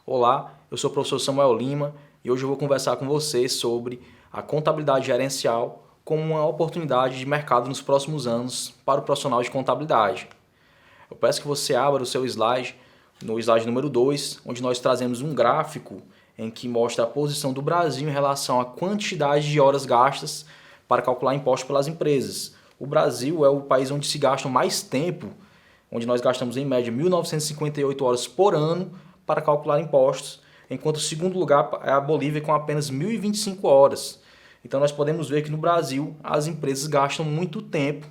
Olá, eu sou o professor Samuel Lima e hoje eu vou conversar com você sobre a contabilidade gerencial como uma oportunidade de mercado nos próximos anos para o profissional de contabilidade. Eu peço que você abra o seu slide, no slide número 2, onde nós trazemos um gráfico em que mostra a posição do Brasil em relação à quantidade de horas gastas para calcular impostos pelas empresas. O Brasil é o país onde se gasta mais tempo, onde nós gastamos em média 1.958 horas por ano para calcular impostos, enquanto o segundo lugar é a Bolívia com apenas 1.025 horas. Então nós podemos ver que no Brasil as empresas gastam muito tempo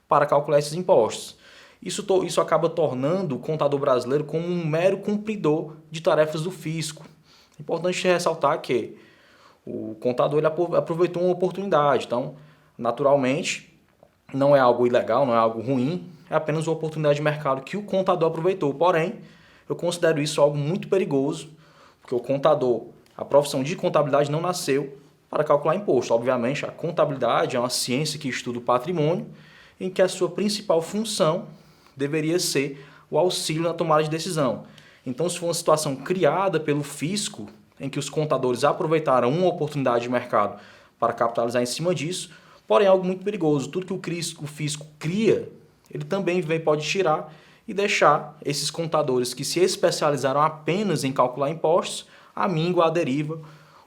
para calcular esses impostos. Isso acaba tornando o contador brasileiro como um mero cumpridor de tarefas do fisco. É importante ressaltar que o contador ele aproveitou uma oportunidade, então, naturalmente, não é algo ilegal, não é algo ruim, é apenas uma oportunidade de mercado que o contador aproveitou. Porém, eu considero isso algo muito perigoso, porque o contador, a profissão de contabilidade não nasceu para calcular imposto. Obviamente, a contabilidade é uma ciência que estuda o patrimônio, em que a sua principal função deveria ser o auxílio na tomada de decisão. Então, se for uma situação criada pelo fisco, em que os contadores aproveitaram uma oportunidade de mercado para capitalizar em cima disso, porém é algo muito perigoso. Tudo que o fisco cria, ele também pode tirar e deixar esses contadores que se especializaram apenas em calcular impostos à míngua, à deriva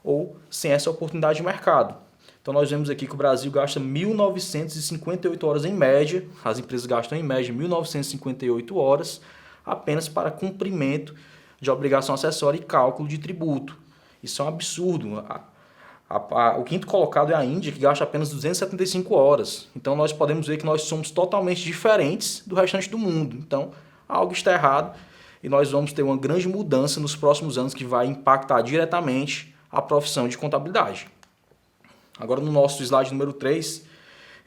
ou sem essa oportunidade de mercado. Então nós vemos aqui que o Brasil gasta 1.958 horas em média, as empresas gastam em média 1.958 horas apenas para cumprimento de obrigação acessória e cálculo de tributo. Isso é um absurdo. O quinto colocado é a Índia, que gasta apenas 275 horas. Então nós podemos ver que nós somos totalmente diferentes do restante do mundo. Então algo está errado e nós vamos ter uma grande mudança nos próximos anos que vai impactar diretamente a profissão de contabilidade. Agora no nosso slide número 3,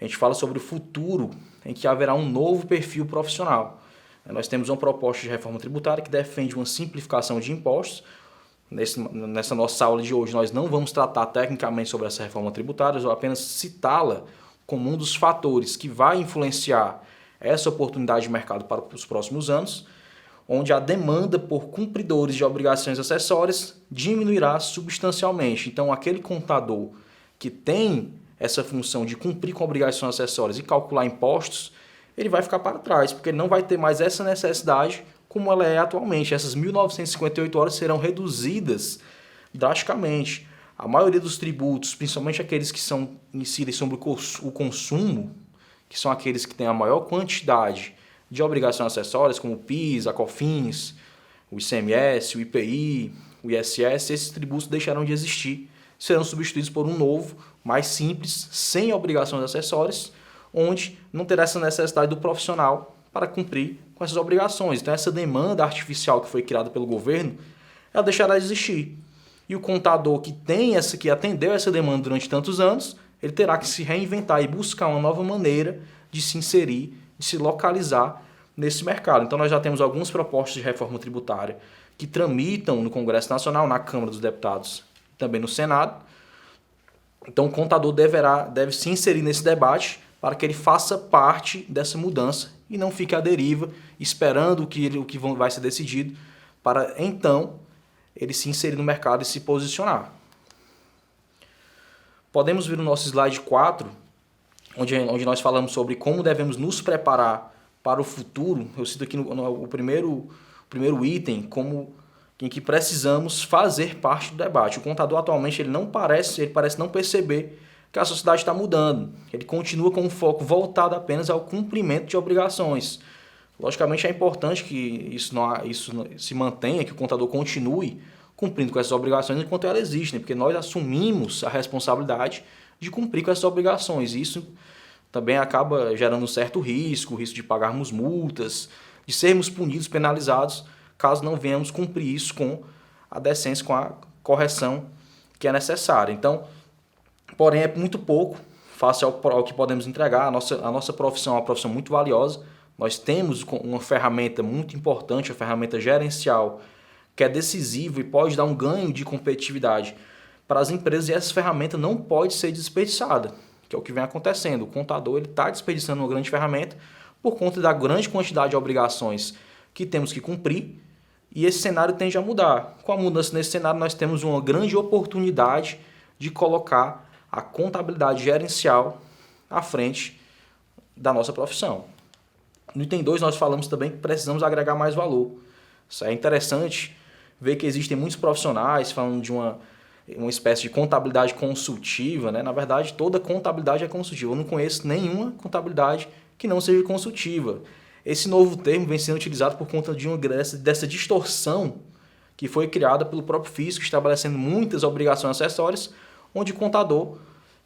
a gente fala sobre o futuro em que haverá um novo perfil profissional. Nós temos uma proposta de reforma tributária que defende uma simplificação de impostos. Nessa nossa aula de hoje, nós não vamos tratar tecnicamente sobre essa reforma tributária, eu vou apenas citá-la como um dos fatores que vai influenciar essa oportunidade de mercado para os próximos anos, onde a demanda por cumpridores de obrigações acessórias diminuirá substancialmente. Então, aquele contador que tem essa função de cumprir com obrigações acessórias e calcular impostos, ele vai ficar para trás, porque ele não vai ter mais essa necessidade como ela é atualmente. Essas 1.958 horas serão reduzidas drasticamente. A maioria dos tributos, principalmente aqueles que incidem sobre o consumo, que são aqueles que têm a maior quantidade de obrigações acessórias, como o PIS, a COFINS, o ICMS, o IPI, o ISS, esses tributos deixarão de existir, serão substituídos por um novo, mais simples, sem obrigações acessórias, onde não terá essa necessidade do profissional para cumprir com essas obrigações. Então essa demanda artificial que foi criada pelo governo, ela deixará de existir. E o contador que atendeu essa demanda durante tantos anos, ele terá que se reinventar e buscar uma nova maneira de se inserir, de se localizar nesse mercado. Então nós já temos algumas propostas de reforma tributária que tramitam no Congresso Nacional, na Câmara dos Deputados e também no Senado. Então o contador deve se inserir nesse debate para que ele faça parte dessa mudança e não fique à deriva, esperando o que vai ser decidido, para então ele se inserir no mercado e se posicionar. Podemos ver o nosso slide 4, onde nós falamos sobre como devemos nos preparar para o futuro. Eu cito aqui o primeiro item, em que precisamos fazer parte do debate. O contador atualmente ele parece não perceber que a sociedade está mudando. Ele continua com um foco voltado apenas ao cumprimento de obrigações. Logicamente é importante que isso se mantenha, que o contador continue cumprindo com essas obrigações enquanto elas existem, porque nós assumimos a responsabilidade de cumprir com essas obrigações. Isso também acaba gerando um certo risco, o risco de pagarmos multas, de sermos punidos, penalizados, caso não venhamos cumprir isso com a decência, com a correção que é necessária. Então, porém, é muito pouco face ao que podemos entregar. A nossa profissão é uma profissão muito valiosa. Nós temos uma ferramenta muito importante, a ferramenta gerencial, que é decisiva e pode dar um ganho de competitividade para as empresas, e essa ferramenta não pode ser desperdiçada, que é o que vem acontecendo. O contador está desperdiçando uma grande ferramenta por conta da grande quantidade de obrigações que temos que cumprir, e esse cenário tende a mudar. Com a mudança nesse cenário, nós temos uma grande oportunidade de colocar a contabilidade gerencial à frente da nossa profissão. No item 2, nós falamos também que precisamos agregar mais valor. Isso é interessante ver que existem muitos profissionais falando de uma espécie de contabilidade consultiva, né? Na verdade, toda contabilidade é consultiva. Eu não conheço nenhuma contabilidade que não seja consultiva. Esse novo termo vem sendo utilizado por conta dessa distorção que foi criada pelo próprio fisco, estabelecendo muitas obrigações acessórias, onde o contador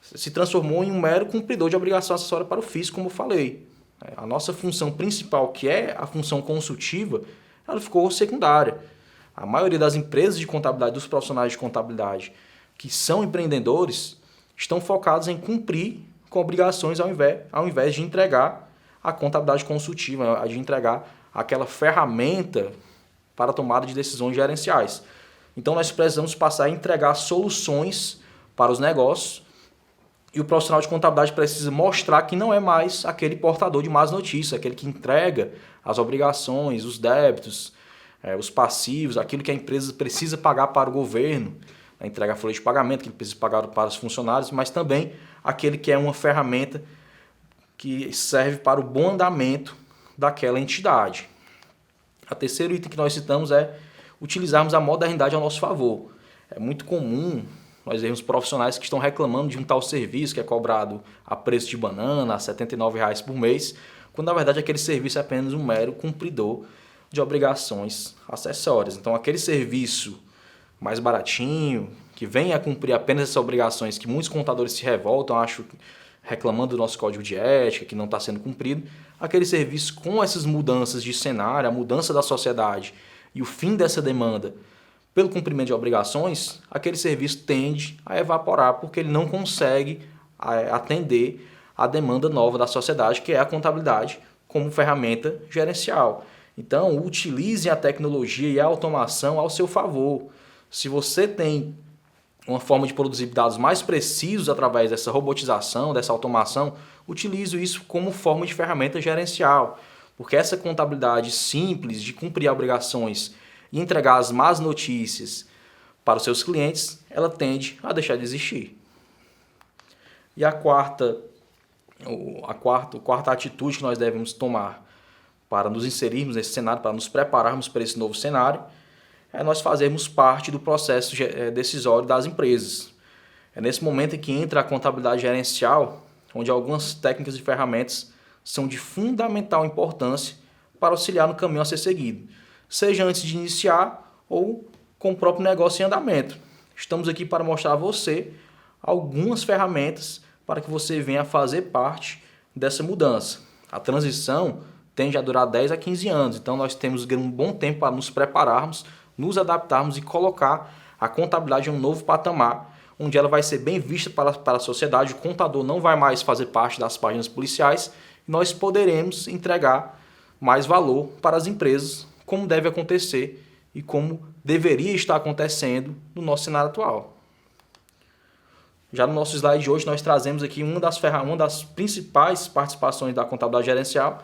se transformou em um mero cumpridor de obrigação acessória para o fisco, como eu falei. A nossa função principal, que é a função consultiva, ela ficou secundária. A maioria das empresas de contabilidade, dos profissionais de contabilidade que são empreendedores, estão focados em cumprir com obrigações ao invés de entregar a contabilidade consultiva, de entregar aquela ferramenta para a tomada de decisões gerenciais. Então nós precisamos passar a entregar soluções para os negócios e o profissional de contabilidade precisa mostrar que não é mais aquele portador de más notícias, aquele que entrega as obrigações, os débitos, os passivos, aquilo que a empresa precisa pagar para o governo, entregar a folha de pagamento que ele precisa pagar para os funcionários, mas também aquele que é uma ferramenta que serve para o bom andamento daquela entidade. O terceiro item que nós citamos é utilizarmos a modernidade ao nosso favor. É muito comum nós vermos profissionais que estão reclamando de um tal serviço que é cobrado a preço de banana, a R$ 79,00 por mês, quando na verdade aquele serviço é apenas um mero cumpridor de obrigações acessórias. Então aquele serviço mais baratinho, que vem a cumprir apenas essas obrigações que muitos contadores se revoltam, reclamando do nosso código de ética, que não está sendo cumprido, aquele serviço com essas mudanças de cenário, a mudança da sociedade e o fim dessa demanda pelo cumprimento de obrigações, aquele serviço tende a evaporar porque ele não consegue atender à demanda nova da sociedade, que é a contabilidade como ferramenta gerencial. Então, utilize a tecnologia e a automação ao seu favor. Se você tem uma forma de produzir dados mais precisos através dessa robotização, dessa automação, utilize isso como forma de ferramenta gerencial, porque essa contabilidade simples de cumprir obrigações e entregar as más notícias para os seus clientes, ela tende a deixar de existir. E a quarta atitude que nós devemos tomar para nos inserirmos nesse cenário, para nos prepararmos para esse novo cenário, é nós fazermos parte do processo decisório das empresas. É nesse momento em que entra a contabilidade gerencial, onde algumas técnicas e ferramentas são de fundamental importância para auxiliar no caminho a ser seguido, seja antes de iniciar ou com o próprio negócio em andamento. Estamos aqui para mostrar a você algumas ferramentas para que você venha a fazer parte dessa mudança. A transição tende a durar 10 a 15 anos, então nós temos um bom tempo para nos prepararmos, nos adaptarmos e colocar a contabilidade em um novo patamar, onde ela vai ser bem vista para a sociedade, o contador não vai mais fazer parte das páginas policiais, e nós poderemos entregar mais valor para as empresas, como deve acontecer e como deveria estar acontecendo no nosso cenário atual. Já no nosso slide de hoje, nós trazemos aqui uma das principais participações da contabilidade gerencial,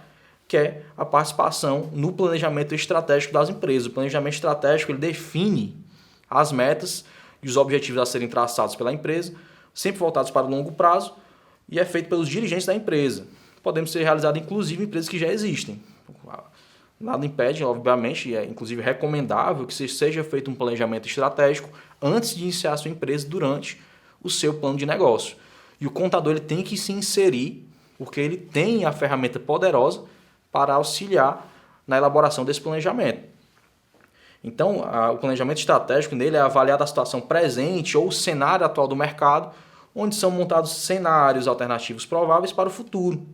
que é a participação no planejamento estratégico das empresas. O planejamento estratégico ele define as metas e os objetivos a serem traçados pela empresa, sempre voltados para o longo prazo, e é feito pelos dirigentes da empresa. Podemos ser realizados, inclusive, em empresas que já existem. Nada impede, obviamente, e é inclusive recomendável que seja feito um planejamento estratégico antes de iniciar a sua empresa, durante o seu plano de negócio. E o contador ele tem que se inserir, porque ele tem a ferramenta poderosa para auxiliar na elaboração desse planejamento. Então, o planejamento estratégico nele é avaliar a situação presente ou o cenário atual do mercado, onde são montados cenários alternativos prováveis para o futuro.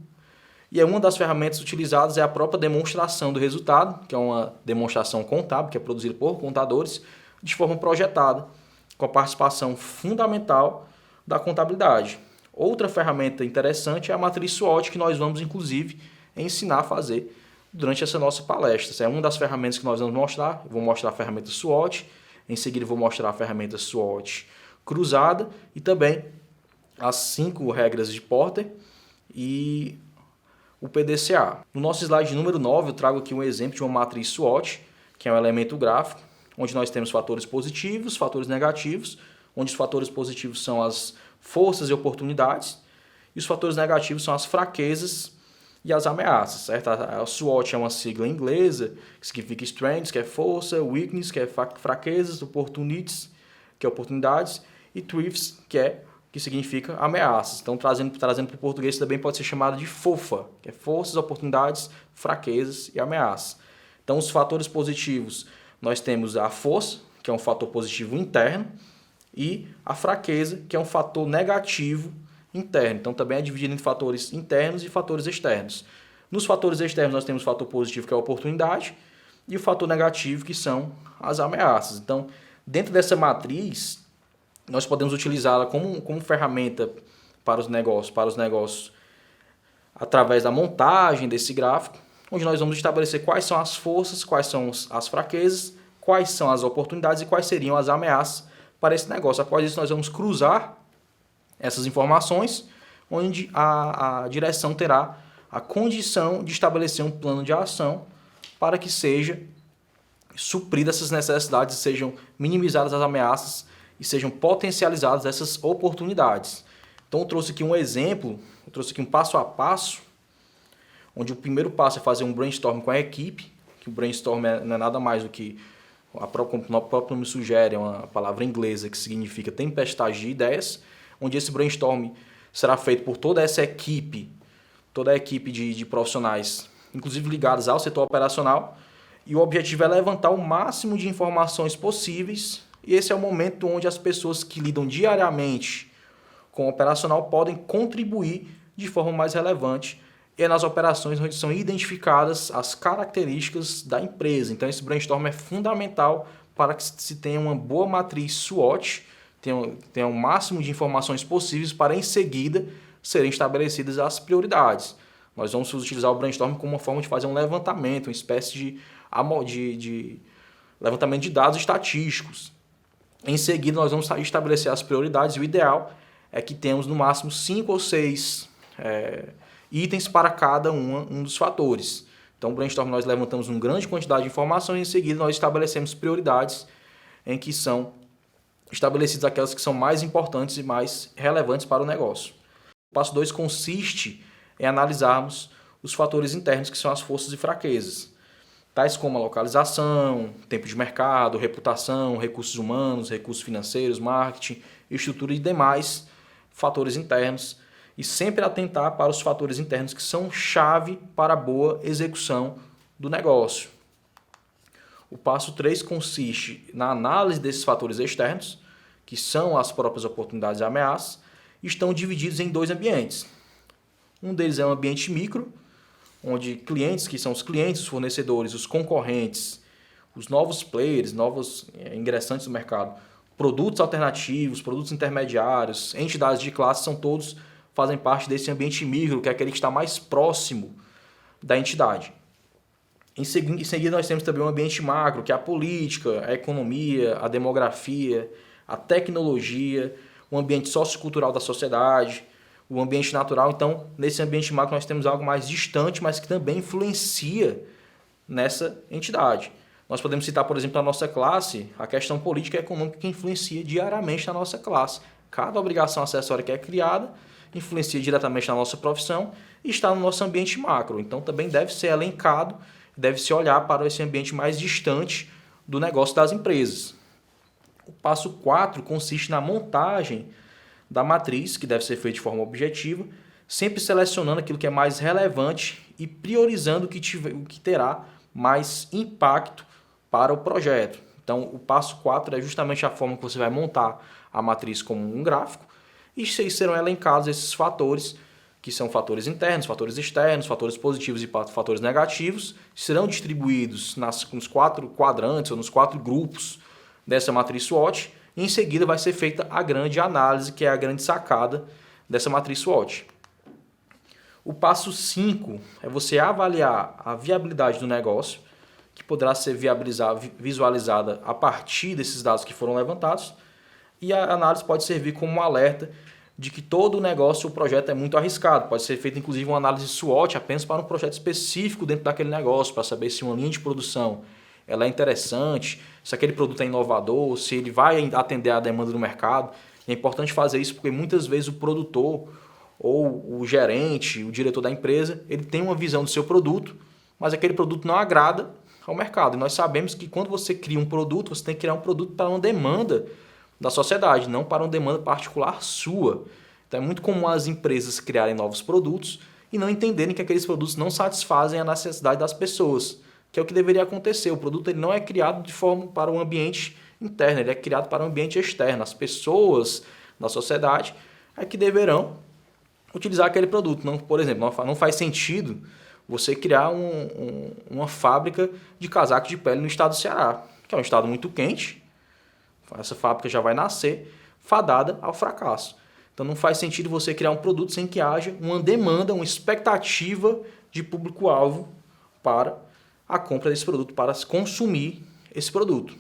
E uma das ferramentas utilizadas é a própria demonstração do resultado, que é uma demonstração contábil, que é produzida por contadores, de forma projetada, com a participação fundamental da contabilidade. Outra ferramenta interessante é a matriz SWOT, que nós vamos, inclusive, ensinar a fazer durante essa nossa palestra. Essa é uma das ferramentas que nós vamos mostrar. Eu vou mostrar a ferramenta SWOT, em seguida vou mostrar a ferramenta SWOT cruzada e também as 5 regras de Porter e o PDCA. No nosso slide número 9, eu trago aqui um exemplo de uma matriz SWOT, que é um elemento gráfico, onde nós temos fatores positivos, fatores negativos, onde os fatores positivos são as forças e oportunidades, e os fatores negativos são as fraquezas e as ameaças, certo? A SWOT é uma sigla inglesa, que significa Strengths, que é força, Weakness, que é fraquezas, Opportunities, que é oportunidades, e Threats, que significa ameaças. Então, trazendo para o português, também pode ser chamado de FOFA, que é forças, oportunidades, fraquezas e ameaças. Então, os fatores positivos, nós temos a força, que é um fator positivo interno, e a fraqueza, que é um fator negativo interno. Então, também é dividido em fatores internos e fatores externos. Nos fatores externos, nós temos o fator positivo, que é a oportunidade, e o fator negativo, que são as ameaças. Então, dentro dessa matriz, nós podemos utilizá-la como ferramenta para os negócios através da montagem desse gráfico, onde nós vamos estabelecer quais são as forças, quais são as fraquezas, quais são as oportunidades e quais seriam as ameaças para esse negócio. Após isso, nós vamos cruzar essas informações, onde a direção terá a condição de estabelecer um plano de ação para que seja supridas essas necessidades, sejam minimizadas as ameaças e sejam potencializadas essas oportunidades. Então eu trouxe aqui um exemplo, eu trouxe aqui um passo a passo, onde o primeiro passo é fazer um brainstorm com a equipe, que o brainstorm não é nada mais do que, como o próprio nome sugere, é uma palavra inglesa que significa tempestade de ideias, onde esse brainstorm será feito por toda essa equipe, toda a equipe de profissionais, inclusive ligados ao setor operacional, e o objetivo é levantar o máximo de informações possíveis, e esse é o momento onde as pessoas que lidam diariamente com o operacional podem contribuir de forma mais relevante, e é nas operações onde são identificadas as características da empresa. Então esse brainstorm é fundamental para que se tenha uma boa matriz SWOT, tenha o máximo de informações possíveis para em seguida serem estabelecidas as prioridades. Nós vamos utilizar o brainstorm como uma forma de fazer um levantamento, uma espécie de levantamento de dados estatísticos. Em seguida, nós vamos estabelecer as prioridades e o ideal é que tenhamos no máximo 5 ou 6 itens para cada um dos fatores. Então, o brainstorm nós levantamos uma grande quantidade de informações e em seguida nós estabelecemos prioridades em que são estabelecidas aquelas que são mais importantes e mais relevantes para o negócio. O passo 2 consiste em analisarmos os fatores internos, que são as forças e fraquezas, tais como a localização, tempo de mercado, reputação, recursos humanos, recursos financeiros, marketing, estrutura e demais fatores internos, e sempre atentar para os fatores internos que são chave para a boa execução do negócio. O passo 3 consiste na análise desses fatores externos, que são as próprias oportunidades e ameaças, e estão divididos em 2 ambientes. Um deles é um ambiente micro, onde clientes, que são os clientes, os fornecedores, os concorrentes, os novos players, novos ingressantes no mercado, produtos alternativos, produtos intermediários, entidades de classe, fazem parte desse ambiente micro, que é aquele que está mais próximo da entidade. Em seguida, nós temos também um ambiente macro, que é a política, a economia, a demografia, a tecnologia, o ambiente sociocultural da sociedade, o ambiente natural. Então, nesse ambiente macro, nós temos algo mais distante, mas que também influencia nessa entidade. Nós podemos citar, por exemplo, na nossa classe, a questão política e econômica que influencia diariamente na nossa classe. Cada obrigação acessória que é criada influencia diretamente na nossa profissão e está no nosso ambiente macro. Então, também deve ser elencado, deve-se olhar para esse ambiente mais distante do negócio das empresas. O passo 4 consiste na montagem da matriz, que deve ser feita de forma objetiva, sempre selecionando aquilo que é mais relevante e priorizando o que terá mais impacto para o projeto. Então, o passo 4 é justamente a forma que você vai montar a matriz como um gráfico, e serão elencados esses fatores, que são fatores internos, fatores externos, fatores positivos e fatores negativos, serão distribuídos nos 4 quadrantes ou nos 4 grupos dessa matriz SWOT, e em seguida vai ser feita a grande análise, que é a grande sacada dessa matriz SWOT. O passo 5 é você avaliar a viabilidade do negócio, que poderá ser visualizada a partir desses dados que foram levantados, e a análise pode servir como um alerta de que todo o negócio, o projeto é muito arriscado. Pode ser feita inclusive uma análise SWOT apenas para um projeto específico dentro daquele negócio, para saber se uma linha de produção ela é interessante, se aquele produto é inovador, se ele vai atender à demanda do mercado. É importante fazer isso porque muitas vezes o produtor ou o gerente, o diretor da empresa, ele tem uma visão do seu produto, mas aquele produto não agrada ao mercado. E nós sabemos que quando você cria um produto, você tem que criar um produto para uma demanda da sociedade, não para uma demanda particular sua. Então é muito comum as empresas criarem novos produtos e não entenderem que aqueles produtos não satisfazem a necessidade das pessoas, que é o que deveria acontecer. O produto ele não é criado de forma para um ambiente interno, ele é criado para um ambiente externo. As pessoas da sociedade é que deverão utilizar aquele produto. Não, por exemplo, não faz sentido você criar uma fábrica de casaco de pele no estado do Ceará, que é um estado muito quente. Essa fábrica já vai nascer fadada ao fracasso. Então não faz sentido você criar um produto sem que haja uma demanda, uma expectativa de público-alvo para a compra desse produto, para consumir esse produto.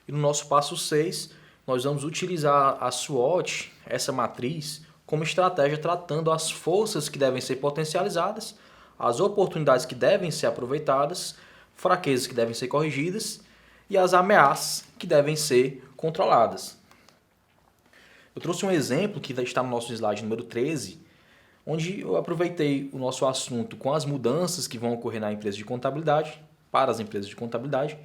E no nosso passo 6, nós vamos utilizar a SWOT, essa matriz, como estratégia tratando as forças que devem ser potencializadas, as oportunidades que devem ser aproveitadas, fraquezas que devem ser corrigidas e as ameaças que devem ser controladas. Eu trouxe um exemplo que está no nosso slide número 13, onde eu aproveitei o nosso assunto com as mudanças que vão ocorrer na empresa de contabilidade, para as empresas de contabilidade,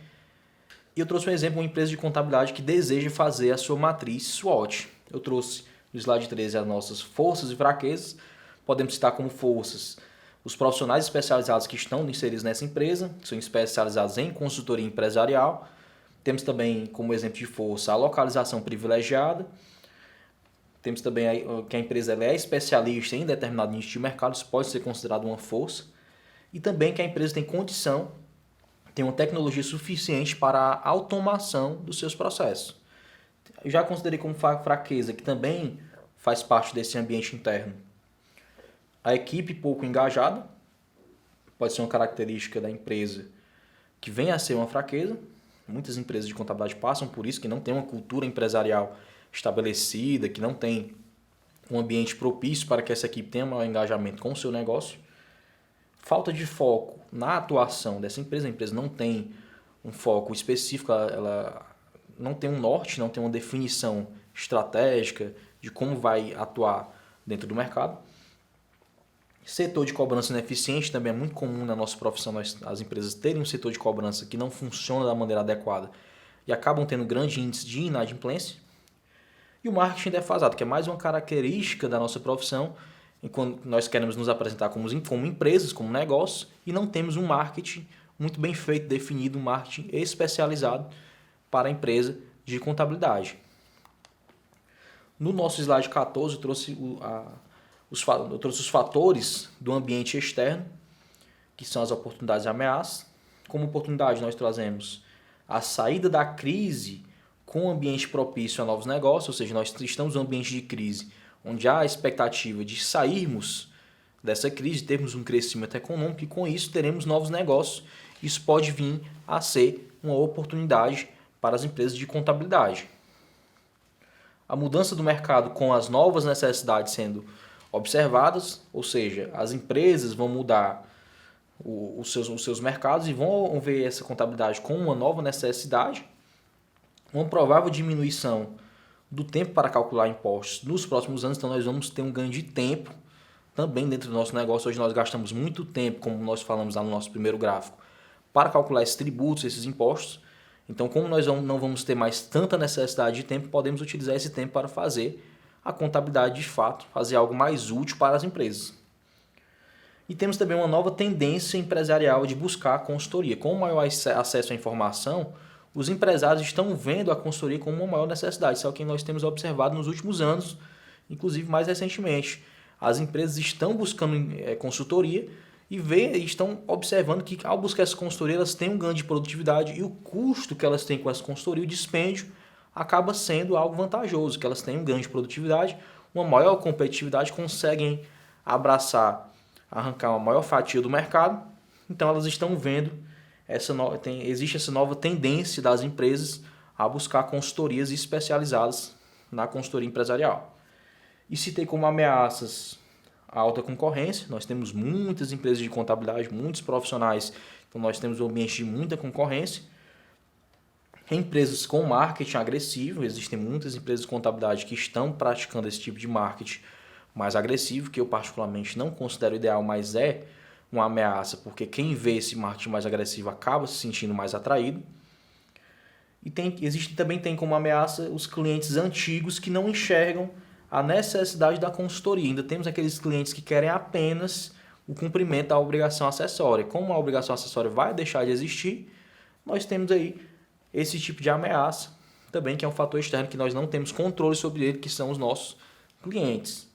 e eu trouxe um exemplo de uma empresa de contabilidade que deseja fazer a sua matriz SWOT. Eu trouxe no slide 13 as nossas forças e fraquezas. Podemos citar como forças os profissionais especializados que estão inseridos nessa empresa, que são especializados em consultoria empresarial. Temos também como exemplo de força a localização privilegiada. Temos também que a empresa ela é especialista em determinado nicho de mercado, isso pode ser considerado uma força. E também que a empresa tem condição, tem uma tecnologia suficiente para a automação dos seus processos. Eu já considerei como fraqueza, que também faz parte desse ambiente interno. A equipe pouco engajada pode ser uma característica da empresa que vem a ser uma fraqueza. Muitas empresas de contabilidade passam por isso, que não tem uma cultura empresarial estabelecida, que não tem um ambiente propício para que essa equipe tenha maior engajamento com o seu negócio. Falta de foco na atuação dessa empresa. A empresa não tem um foco específico, ela não tem um norte, não tem uma definição estratégica de como vai atuar dentro do mercado. Setor de cobrança ineficiente também é muito comum na nossa profissão, as empresas terem um setor de cobrança que não funciona da maneira adequada e acabam tendo grande índice de inadimplência. E o marketing defasado, que é mais uma característica da nossa profissão, enquanto nós queremos nos apresentar como empresas, como negócios, e não temos um marketing muito bem feito, definido, um marketing especializado para a empresa de contabilidade. No nosso slide 14, eu trouxe os fatores do ambiente externo, que são as oportunidades e ameaças. Como oportunidade, nós trazemos a saída da crise com um ambiente propício a novos negócios, ou seja, nós estamos em um ambiente de crise, onde há a expectativa de sairmos dessa crise, termos um crescimento econômico e com isso teremos novos negócios. Isso pode vir a ser uma oportunidade para as empresas de contabilidade. A mudança do mercado com as novas necessidades sendo observadas, ou seja, as empresas vão mudar os seus mercados e vão ver essa contabilidade como uma nova necessidade, uma provável diminuição do tempo para calcular impostos nos próximos anos, então nós vamos ter um ganho de tempo também dentro do nosso negócio. Hoje nós gastamos muito tempo, como nós falamos lá no nosso primeiro gráfico, para calcular esses tributos, esses impostos. Então, como nós não vamos ter mais tanta necessidade de tempo, podemos utilizar esse tempo para fazer a contabilidade de fato, fazer algo mais útil para as empresas. E temos também uma nova tendência empresarial de buscar a consultoria. Com o maior acesso à informação, os empresários estão vendo a consultoria como uma maior necessidade. Isso é o que nós temos observado nos últimos anos, inclusive mais recentemente. As empresas estão buscando consultoria e estão observando que ao buscar essa consultoria elas têm um ganho de produtividade e o custo que elas têm com essa consultoria, o dispêndio, acaba sendo algo vantajoso, que elas têm um ganho de produtividade, uma maior competitividade, conseguem arrancar uma maior fatia do mercado. Então elas estão vendo, existe essa nova tendência das empresas a buscar consultorias especializadas na consultoria empresarial. E citei como ameaças a alta concorrência. Nós temos muitas empresas de contabilidade, muitos profissionais que Então nós temos um ambiente de muita concorrência. Empresas com marketing agressivo, existem muitas empresas de contabilidade que estão praticando esse tipo de marketing mais agressivo, que eu particularmente não considero ideal, mas é uma ameaça, porque quem vê esse marketing mais agressivo acaba se sentindo mais atraído. E também tem como ameaça os clientes antigos que não enxergam a necessidade da consultoria. Ainda temos aqueles clientes que querem apenas o cumprimento da obrigação acessória. Como a obrigação acessória vai deixar de existir, nós temos aí esse tipo de ameaça também, que é um fator externo que nós não temos controle sobre ele, que são os nossos clientes.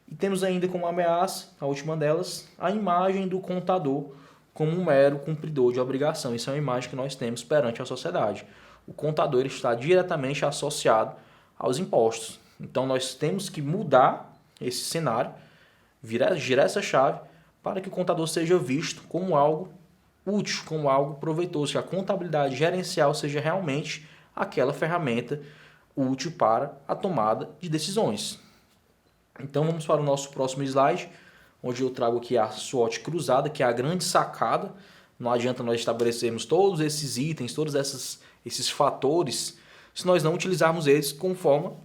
E temos ainda como ameaça, a última delas, a imagem do contador como um mero cumpridor de obrigação. Isso é uma imagem que nós temos perante a sociedade. O contador ele está diretamente associado aos impostos. Então nós temos que mudar esse cenário, girar essa chave, para que o contador seja visto como algo útil, como algo proveitoso, que a contabilidade gerencial seja realmente aquela ferramenta útil para a tomada de decisões. Então vamos para o nosso próximo slide, onde eu trago aqui a SWOT cruzada, que é a grande sacada. Não adianta nós estabelecermos todos esses itens, todos esses fatores, se nós não utilizarmos eles com forma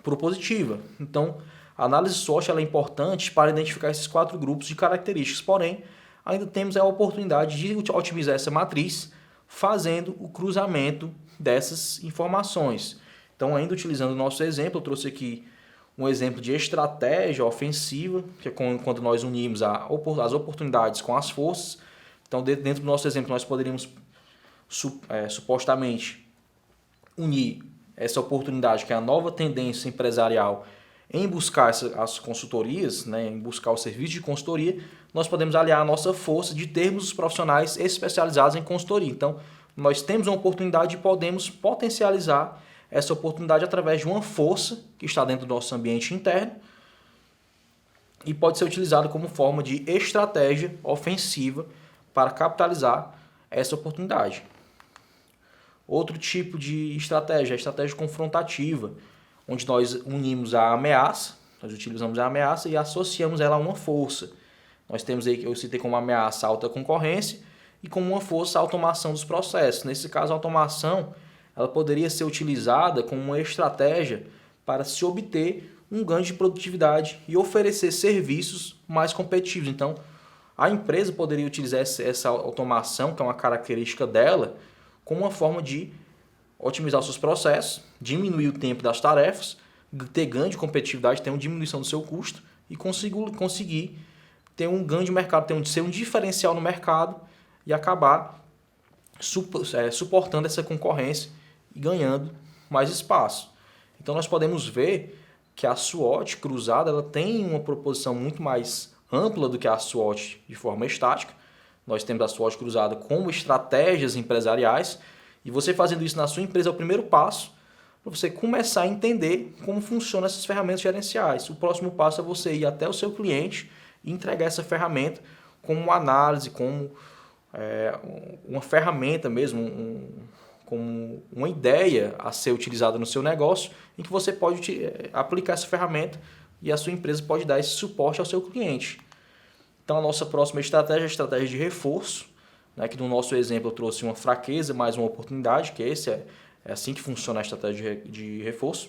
propositiva. Então, a análise SWOT ela é importante para identificar esses 4 grupos de características, porém, ainda temos a oportunidade de otimizar essa matriz fazendo o cruzamento dessas informações. Então, ainda utilizando o nosso exemplo, eu trouxe aqui um exemplo de estratégia ofensiva, que é quando nós unimos as oportunidades com as forças. Então, dentro do nosso exemplo, nós poderíamos supostamente unir essa oportunidade, que é a nova tendência empresarial, em buscar as consultorias, né, em buscar o serviço de consultoria. Nós podemos aliar a nossa força de termos os profissionais especializados em consultoria. Então, nós temos uma oportunidade e podemos potencializar essa oportunidade através de uma força que está dentro do nosso ambiente interno e pode ser utilizado como forma de estratégia ofensiva para capitalizar essa oportunidade. Outro tipo de estratégia, a estratégia confrontativa, onde nós unimos a ameaça, nós utilizamos a ameaça e associamos ela a uma força. Nós temos aí, eu citei como ameaça a alta concorrência e como uma força a automação dos processos. Nesse caso, a automação ela poderia ser utilizada como uma estratégia para se obter um ganho de produtividade e oferecer serviços mais competitivos. Então, a empresa poderia utilizar essa automação, que é uma característica dela, como uma forma de otimizar os seus processos, diminuir o tempo das tarefas, ter ganho de competitividade, ter uma diminuição do seu custo e conseguir ter um ganho de mercado, ser um diferencial no mercado e acabar suportando essa concorrência e ganhando mais espaço. Então nós podemos ver que a SWOT cruzada ela tem uma proposição muito mais ampla do que a SWOT de forma estática. Nós temos a SWOT cruzada como estratégias empresariais e você fazendo isso na sua empresa é o primeiro passo para você começar a entender como funcionam essas ferramentas gerenciais. O próximo passo é você ir até o seu cliente e entregar essa ferramenta como uma análise, como uma ferramenta mesmo, como uma ideia a ser utilizada no seu negócio, em que você pode aplicar essa ferramenta e a sua empresa pode dar esse suporte ao seu cliente. Então, a nossa próxima estratégia é a estratégia de reforço, né, que no nosso exemplo eu trouxe uma fraqueza mais uma oportunidade, que é assim que funciona a estratégia de reforço,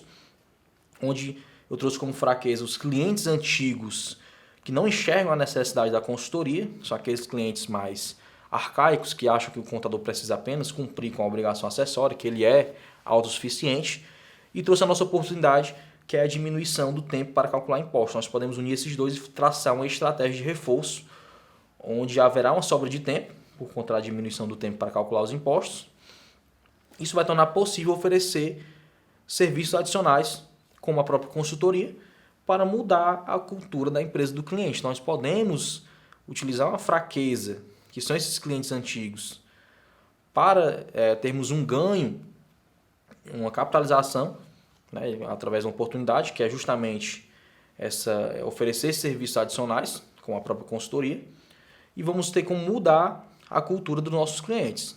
onde eu trouxe como fraqueza os clientes antigos que não enxergam a necessidade da consultoria, são aqueles clientes mais arcaicos que acham que o contador precisa apenas cumprir com a obrigação acessória, que ele é autossuficiente, e trouxe a nossa oportunidade, que é a diminuição do tempo para calcular impostos. Nós podemos unir esses dois e traçar uma estratégia de reforço, onde haverá uma sobra de tempo, por conta da diminuição do tempo para calcular os impostos. Isso vai tornar possível oferecer serviços adicionais, como a própria consultoria, para mudar a cultura da empresa do cliente. Nós podemos utilizar uma fraqueza, que são esses clientes antigos, para termos um ganho, uma capitalização, né, através de uma oportunidade, que é justamente oferecer serviços adicionais, com a própria consultoria, e vamos ter como mudar a cultura dos nossos clientes.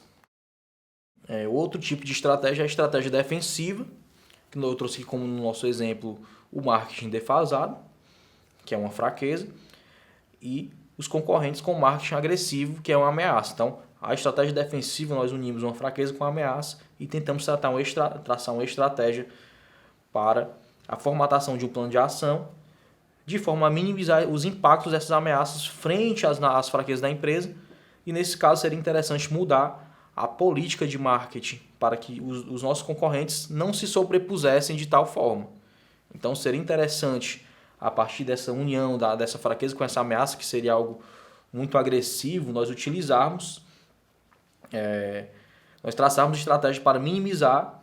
Outro tipo de estratégia é a estratégia defensiva, que eu trouxe aqui como no nosso exemplo o marketing defasado, que é uma fraqueza, e os concorrentes com marketing agressivo, que é uma ameaça. Então, a estratégia defensiva, nós unimos uma fraqueza com a ameaça e tentamos traçar uma estratégia para a formatação de um plano de ação, de forma a minimizar os impactos dessas ameaças frente às fraquezas da empresa. E nesse caso seria interessante mudar a política de marketing para que os nossos concorrentes não se sobrepusessem de tal forma. Então seria interessante, a partir dessa união, dessa fraqueza com essa ameaça, que seria algo muito agressivo, nós traçarmos estratégias para minimizar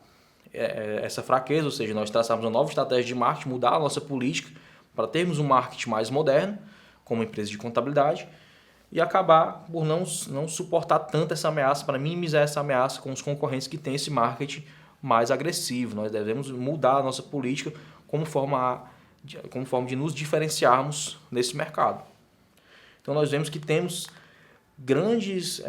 essa fraqueza, ou seja, nós traçarmos uma nova estratégia de marketing, mudar a nossa política para termos um marketing mais moderno, como empresa de contabilidade, e acabar por não suportar tanto essa ameaça, para minimizar essa ameaça com os concorrentes que têm esse marketing mais agressivo. Nós devemos mudar a nossa política como forma de nos diferenciarmos nesse mercado. Então nós vemos que temos grandes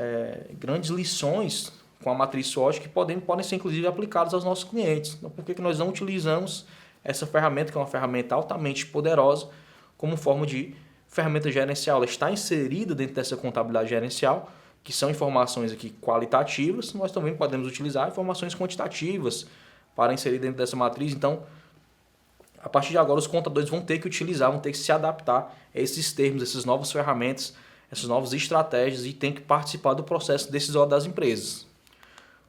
lições com a matriz SWOT que podem ser inclusive aplicadas aos nossos clientes. Então por que nós não utilizamos essa ferramenta, que é uma ferramenta altamente poderosa, como forma de ferramenta gerencial? Ela está inserida dentro dessa contabilidade gerencial, que são informações aqui qualitativas. Nós também podemos utilizar informações quantitativas para inserir dentro dessa matriz. Então, a partir de agora, os contadores vão ter que utilizar, vão ter que se adaptar a esses termos, essas novas ferramentas, essas novas estratégias, e tem que participar do processo decisório das empresas.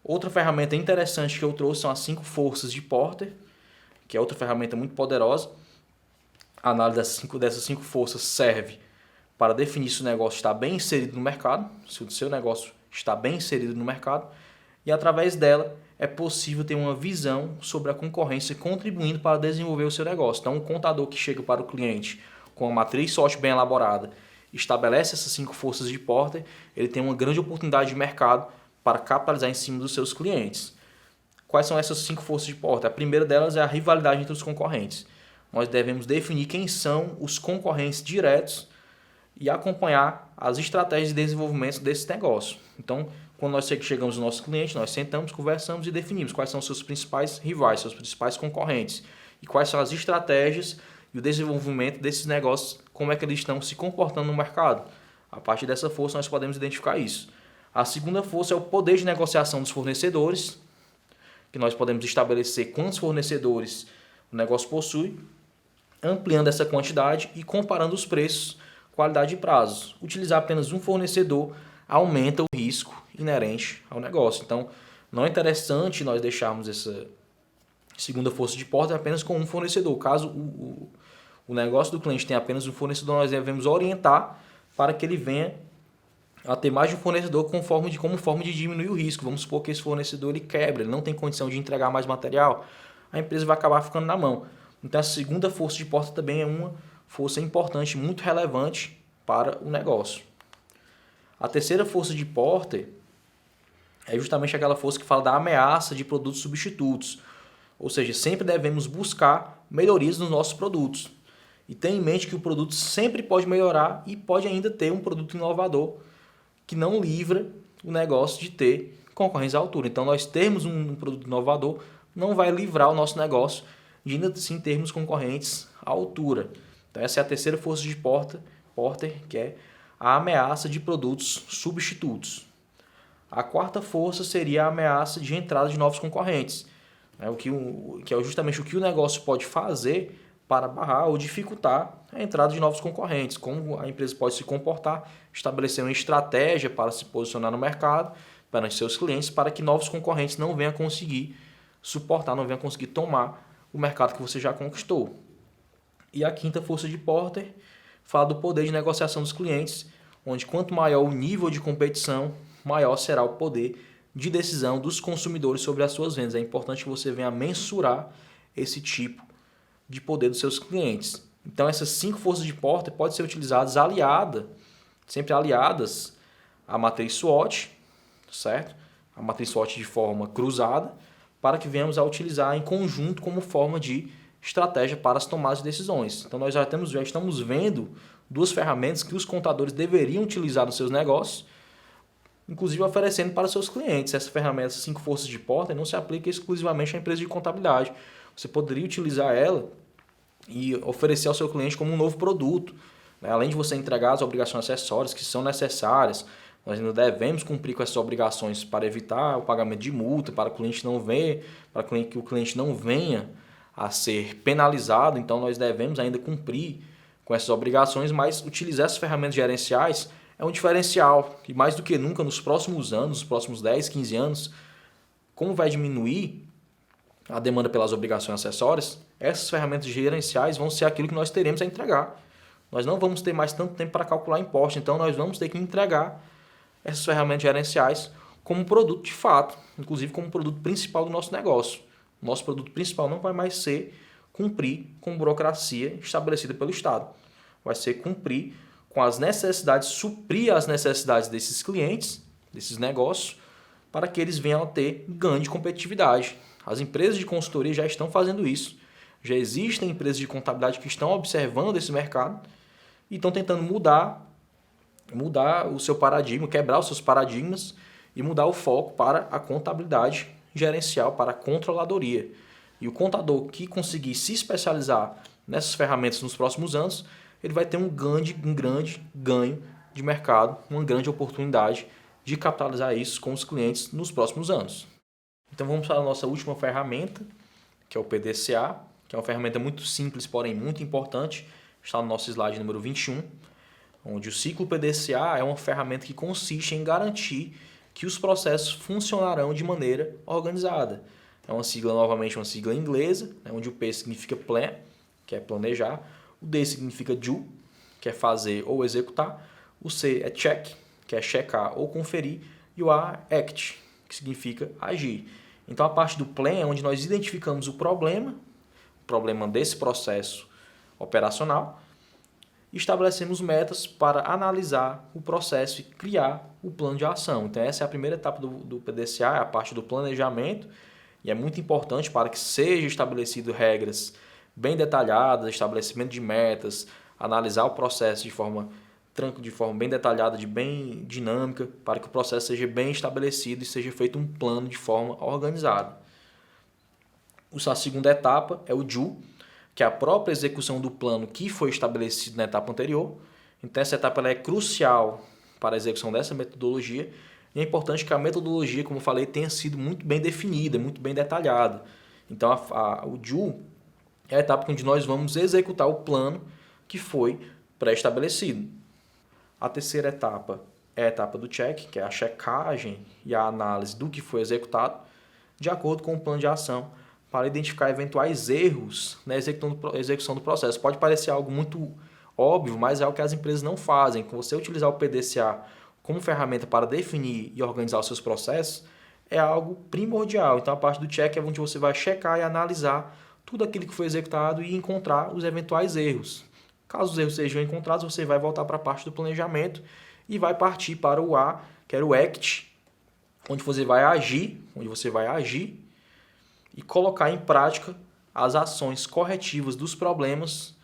Outra ferramenta interessante que eu trouxe são as 5 forças de Porter, que é outra ferramenta muito poderosa. A análise dessas 5 forças serve para definir se o negócio está bem inserido no mercado, se o seu negócio está bem inserido no mercado, e através dela é possível ter uma visão sobre a concorrência, contribuindo para desenvolver o seu negócio. Então, um contador que chega para o cliente com uma matriz SWOT bem elaborada, estabelece essas 5 forças de Porter, ele tem uma grande oportunidade de mercado para capitalizar em cima dos seus clientes. Quais são essas 5 forças de Porter? A primeira delas é a rivalidade entre os concorrentes. Nós devemos definir quem são os concorrentes diretos e acompanhar as estratégias de desenvolvimento desse negócio. Então, quando nós chegamos no nosso cliente, nós sentamos, conversamos e definimos quais são os seus principais rivais, seus principais concorrentes, e quais são as estratégias e o desenvolvimento desses negócios, como é que eles estão se comportando no mercado. A partir dessa força, nós podemos identificar isso. A segunda força é o poder de negociação dos fornecedores, que nós podemos estabelecer quantos fornecedores o negócio possui, ampliando essa quantidade e comparando os preços, qualidade e prazos. Utilizar apenas um fornecedor aumenta o risco inerente ao negócio. Então, não é interessante nós deixarmos essa segunda força de Porter apenas com um fornecedor. Caso o negócio do cliente tenha apenas um fornecedor, nós devemos orientar para que ele venha a ter mais de um fornecedor como forma de diminuir o risco. Vamos supor que esse fornecedor ele quebra, ele não tem condição de entregar mais material, a empresa vai acabar ficando na mão. Então, a segunda força de Porter também é uma força importante, muito relevante para o negócio. A terceira força de Porter é justamente aquela força que fala da ameaça de produtos substitutos. Ou seja, sempre devemos buscar melhorias nos nossos produtos. E tenha em mente que o produto sempre pode melhorar e pode ainda ter um produto inovador que não livra o negócio de ter concorrência à altura. Então, nós termos um produto inovador não vai livrar o nosso negócio de ainda assim termos concorrentes à altura. Então, essa é a terceira força de Porter, que é a ameaça de produtos substitutos. A quarta força seria a ameaça de entrada de novos concorrentes, né? Que é justamente o que o negócio pode fazer para barrar ou dificultar a entrada de novos concorrentes. Como a empresa pode se comportar, estabelecer uma estratégia para se posicionar no mercado, perante seus clientes, para que novos concorrentes não venham a conseguir suportar, não venham a conseguir tomar o mercado que você já conquistou. E a quinta força de Porter fala do poder de negociação dos clientes, onde quanto maior o nível de competição, maior será o poder de decisão dos consumidores sobre as suas vendas. É importante que você venha mensurar esse tipo de poder dos seus clientes. Então, essas 5 forças de Porter podem ser utilizadas sempre aliadas à matriz SWOT, certo? A matriz SWOT de forma cruzada, para que venhamos a utilizar em conjunto como forma de estratégia para as tomadas de decisões. Então, nós já estamos vendo 2 ferramentas que os contadores deveriam utilizar nos seus negócios, inclusive oferecendo para os seus clientes. Essa ferramenta, essas 5 forças de Porter, não se aplica exclusivamente à empresa de contabilidade. Você poderia utilizar ela e oferecer ao seu cliente como um novo produto, né? Além de você entregar as obrigações acessórias que são necessárias, nós ainda devemos cumprir com essas obrigações para evitar o pagamento de multa, para que o cliente não venha a ser penalizado. Então, nós devemos ainda cumprir com essas obrigações, mas utilizar essas ferramentas gerenciais é um diferencial. E mais do que nunca, nos próximos anos, nos próximos 10, 15 anos, como vai diminuir a demanda pelas obrigações acessórias, essas ferramentas gerenciais vão ser aquilo que nós teremos a entregar. Nós não vamos ter mais tanto tempo para calcular imposto, então nós vamos ter que entregar essas ferramentas gerenciais como produto de fato, inclusive como produto principal do nosso negócio. O nosso produto principal não vai mais ser cumprir com burocracia estabelecida pelo Estado. Vai ser cumprir com as necessidades, suprir as necessidades desses clientes, desses negócios, para que eles venham a ter ganho de competitividade. As empresas de consultoria já estão fazendo isso. Já existem empresas de contabilidade que estão observando esse mercado e estão tentando mudar o seu paradigma, quebrar os seus paradigmas e mudar o foco para a contabilidade gerencial, para a controladoria. E o contador que conseguir se especializar nessas ferramentas nos próximos anos, ele vai ter um grande ganho de mercado, uma grande oportunidade de capitalizar isso com os clientes nos próximos anos. Então vamos para a nossa última ferramenta, que é o PDCA, que é uma ferramenta muito simples, porém muito importante. Está no nosso slide número 21, onde o ciclo PDCA é uma ferramenta que consiste em garantir que os processos funcionarão de maneira organizada. É uma sigla, novamente, uma sigla inglesa, onde o P significa plan, que é planejar, o D significa do, que é fazer ou executar, o C é check, que é checar ou conferir, e o A é act, que significa agir. Então, a parte do plan é onde nós identificamos o problema desse processo operacional, e estabelecemos metas para analisar o processo e criar o plano de ação. Então, essa é a primeira etapa do PDCA, é a parte do planejamento, e é muito importante para que sejam estabelecidas regras bem detalhadas, estabelecimento de metas, analisar o processo de forma bem detalhada, bem dinâmica, para que o processo seja bem estabelecido e seja feito um plano de forma organizada. A segunda etapa é o do, que é a própria execução do plano que foi estabelecido na etapa anterior. Então, essa etapa ela é crucial para a execução dessa metodologia. E é importante que a metodologia, como eu falei, tenha sido muito bem definida, muito bem detalhada. Então, o do é a etapa onde nós vamos executar o plano que foi pré-estabelecido. A terceira etapa é a etapa do check, que é a checagem e a análise do que foi executado, de acordo com o plano de ação, para identificar eventuais erros na execução do processo. Pode parecer algo muito óbvio, mas é o que as empresas não fazem. Com você utilizar o PDCA como ferramenta para definir e organizar os seus processos, é algo primordial. Então, a parte do check é onde você vai checar e analisar tudo aquilo que foi executado e encontrar os eventuais erros. Caso os erros sejam encontrados, você vai voltar para a parte do planejamento e vai partir para o A, que era o ACT, onde você vai agir e colocar em prática as ações corretivas dos problemas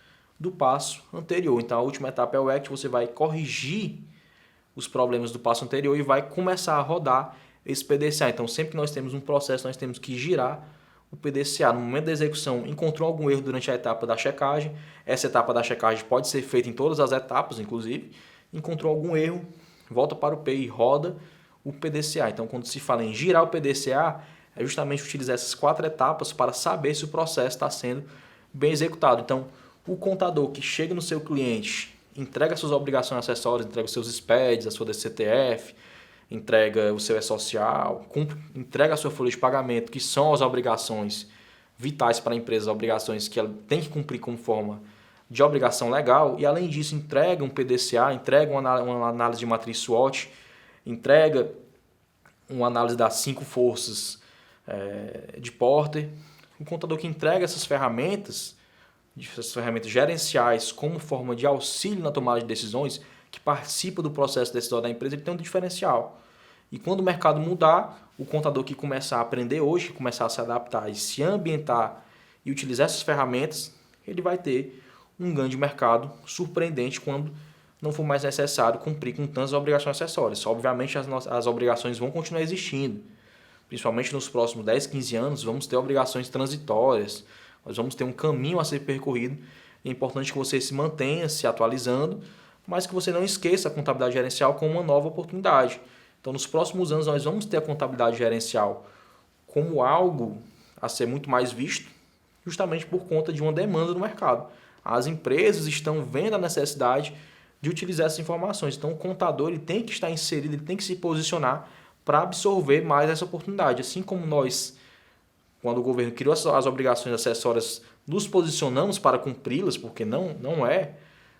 do passo anterior. Então, a última etapa é o ACT, você vai corrigir os problemas do passo anterior e vai começar a rodar esse PDCA. Então, sempre que nós temos um processo, nós temos que girar o PDCA. No momento da execução, encontrou algum erro durante a etapa da checagem. Essa etapa da checagem pode ser feita em todas as etapas, inclusive. Encontrou algum erro, volta para o P e roda o PDCA. Então, quando se fala em girar o PDCA, é justamente utilizar essas 4 etapas para saber se o processo está sendo bem executado. Então, o contador que chega no seu cliente, entrega suas obrigações acessórias, entrega os seus SPEDs, a sua DCTF, entrega o seu E-Social, entrega a sua folha de pagamento, que são as obrigações vitais para a empresa, as obrigações que ela tem que cumprir como forma de obrigação legal, e além disso entrega um PDCA, entrega uma análise de matriz SWOT, entrega uma análise das 5 forças de Porter. O contador que entrega essas ferramentas gerenciais como forma de auxílio na tomada de decisões, que participa do processo decisório da empresa, ele tem um diferencial. E quando o mercado mudar, o contador que começar a aprender hoje, que começar a se adaptar e se ambientar e utilizar essas ferramentas, ele vai ter um ganho de mercado surpreendente quando não for mais necessário cumprir com tantas obrigações acessórias. Obviamente, as obrigações vão continuar existindo. Principalmente nos próximos 10, 15 anos, vamos ter obrigações transitórias, nós vamos ter um caminho a ser percorrido É importante que você se mantenha se atualizando, mas que você não esqueça a contabilidade gerencial como uma nova oportunidade. Então, nos próximos anos, nós vamos ter a contabilidade gerencial como algo a ser muito mais visto, justamente por conta de uma demanda do mercado. As empresas estão vendo a necessidade de utilizar essas informações. Então, o contador ele tem que estar inserido, ele tem que se posicionar para absorver mais essa oportunidade. Assim como nós, quando o governo criou as obrigações acessórias, nos posicionamos para cumpri-las, porque não é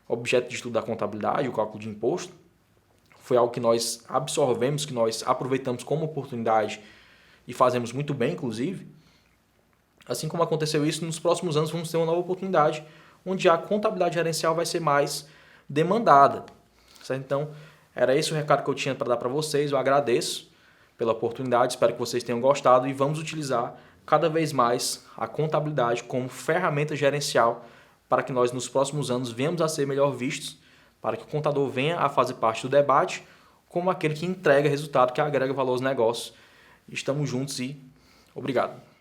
objeto de estudo da contabilidade, o cálculo de imposto, foi algo que nós absorvemos, que nós aproveitamos como oportunidade e fazemos muito bem, inclusive. Assim como aconteceu isso, nos próximos anos vamos ter uma nova oportunidade, onde a contabilidade gerencial vai ser mais demandada. Certo? Então, era esse o recado que eu tinha para dar para vocês. Eu agradeço pela oportunidade, espero que vocês tenham gostado e vamos utilizar cada vez mais a contabilidade como ferramenta gerencial para que nós, nos próximos anos, venhamos a ser melhor vistos, para que o contador venha a fazer parte do debate como aquele que entrega resultado, que agrega valor aos negócios. Estamos juntos e obrigado.